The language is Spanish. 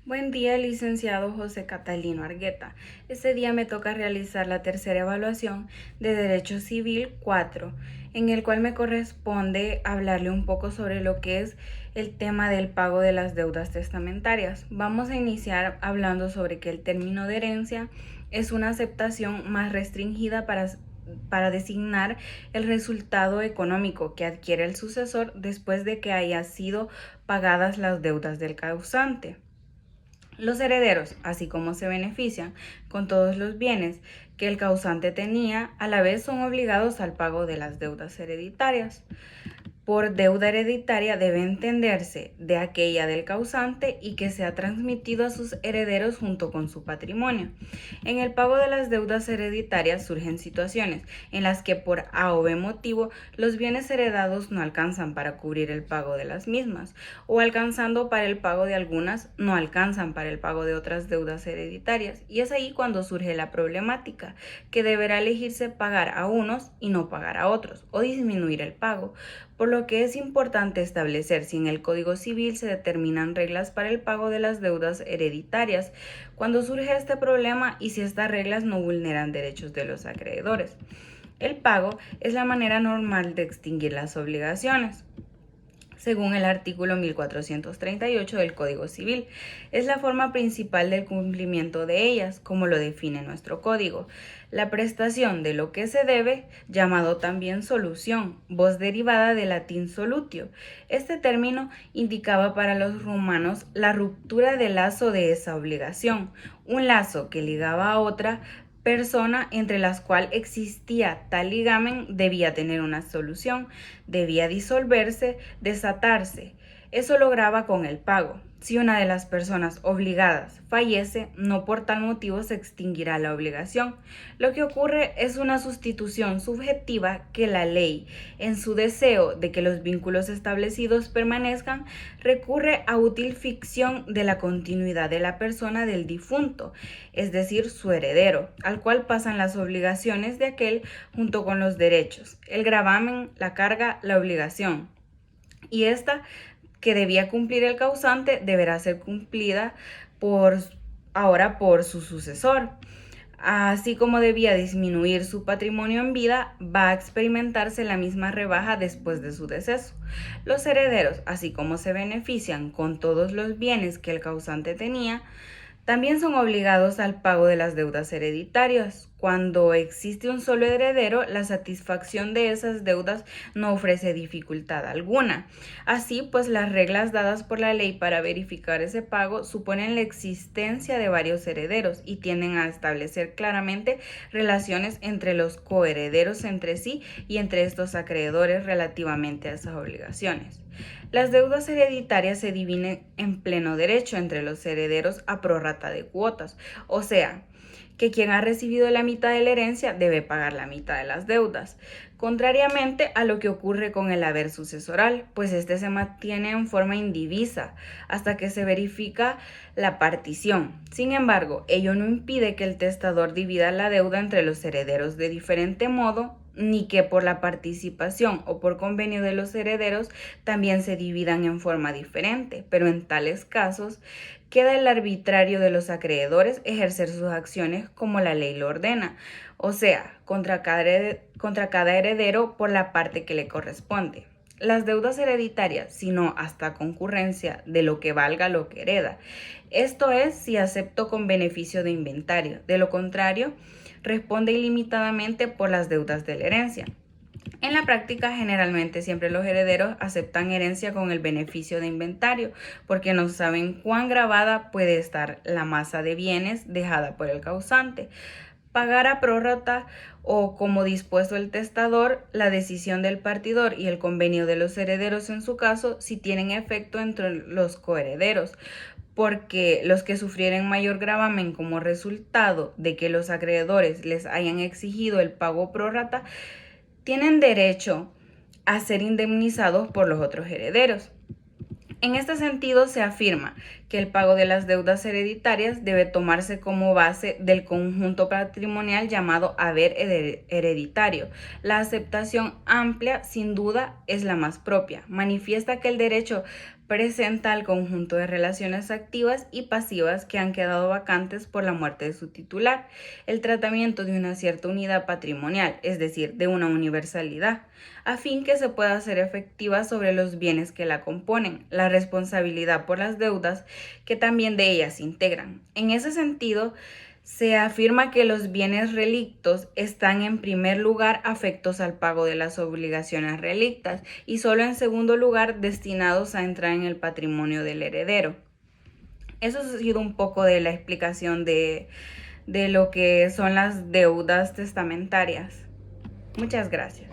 Buen día, licenciado José Catalino Argueta. Este día me toca realizar la tercera evaluación de Derecho Civil 4, en el cual me corresponde hablarle un poco sobre lo que es el tema del pago de las deudas testamentarias. Vamos a iniciar hablando sobre que el término de herencia es una aceptación más restringida para designar el resultado económico que adquiere el sucesor después de que haya sido pagadas las deudas del causante. Los herederos, así como se benefician con todos los bienes que el causante tenía, a la vez son obligados al pago de las deudas hereditarias. Por deuda hereditaria debe entenderse de aquella del causante y que se ha transmitido a sus herederos junto con su patrimonio. En el pago de las deudas hereditarias surgen situaciones en las que por A o B motivo los bienes heredados no alcanzan para cubrir el pago de las mismas, o alcanzando para el pago de algunas no alcanzan para el pago de otras deudas hereditarias, y es ahí cuando surge la problemática, que deberá elegirse pagar a unos y no pagar a otros, o disminuir el pago, por lo que es importante establecer si en el Código Civil se determinan reglas para el pago de las deudas hereditarias cuando surge este problema y si estas reglas no vulneran derechos de los acreedores. El pago es la manera normal de extinguir las obligaciones, según el artículo 1438 del Código Civil. Es la forma principal del cumplimiento de ellas, como lo define nuestro código. La prestación de lo que se debe, llamado también solución, voz derivada del latín solutio. Este término indicaba para los romanos la ruptura del lazo de esa obligación, un lazo que ligaba a otra persona entre las cuales existía tal ligamen debía tener una solución, debía disolverse, desatarse. Eso lograba con el pago. Si una de las personas obligadas fallece, no por tal motivo se extinguirá la obligación. Lo que ocurre es una sustitución subjetiva que la ley, en su deseo de que los vínculos establecidos permanezcan, recurre a útil ficción de la continuidad de la persona del difunto, es decir, su heredero, al cual pasan las obligaciones de aquel junto con los derechos, el gravamen, la carga, la obligación. Y esta que debía cumplir el causante deberá ser cumplida por su sucesor. Así como debía disminuir su patrimonio en vida, va a experimentarse la misma rebaja después de su deceso. Los herederos, así como se benefician con todos los bienes que el causante tenía, también son obligados al pago de las deudas hereditarias. Cuando existe un solo heredero, la satisfacción de esas deudas no ofrece dificultad alguna. Así pues, las reglas dadas por la ley para verificar ese pago suponen la existencia de varios herederos y tienden a establecer claramente relaciones entre los coherederos entre sí y entre estos acreedores relativamente a esas obligaciones. Las deudas hereditarias se dividen en pleno derecho entre los herederos a prorrata de cuotas, o sea, que quien ha recibido la mitad de la herencia debe pagar la mitad de las deudas, contrariamente a lo que ocurre con el haber sucesoral, pues este se mantiene en forma indivisa hasta que se verifica la partición. Sin embargo, ello no impide que el testador divida la deuda entre los herederos de diferente modo, ni que por la participación o por convenio de los herederos también se dividan en forma diferente, pero en tales casos queda el arbitrario de los acreedores ejercer sus acciones como la ley lo ordena, o sea, contra cada heredero por la parte que le corresponde. Las deudas hereditarias, sino hasta concurrencia de lo que valga lo que hereda. Esto es si acepto con beneficio de inventario. De lo contrario, responde ilimitadamente por las deudas de la herencia. En la práctica, generalmente siempre los herederos aceptan herencia con el beneficio de inventario, porque no saben cuán gravada puede estar la masa de bienes dejada por el causante. Pagar a prórrata o como dispuesto el testador, la decisión del partidor y el convenio de los herederos en su caso, si tienen efecto entre los coherederos, porque los que sufrieren mayor gravamen como resultado de que los acreedores les hayan exigido el pago prórrata, tienen derecho a ser indemnizados por los otros herederos. En este sentido, se afirma que el pago de las deudas hereditarias debe tomarse como base del conjunto patrimonial llamado haber hereditario. La aceptación amplia, sin duda, es la más propia. Manifiesta que el derecho presenta el conjunto de relaciones activas y pasivas que han quedado vacantes por la muerte de su titular, el tratamiento de una cierta unidad patrimonial, es decir, de una universalidad, a fin que se pueda hacer efectiva sobre los bienes que la componen, la responsabilidad por las deudas que también de ellas se integran. En ese sentido, se afirma que los bienes relictos están en primer lugar afectos al pago de las obligaciones relictas y solo en segundo lugar destinados a entrar en el patrimonio del heredero. Eso ha sido un poco de la explicación de lo que son las deudas testamentarias. Muchas gracias.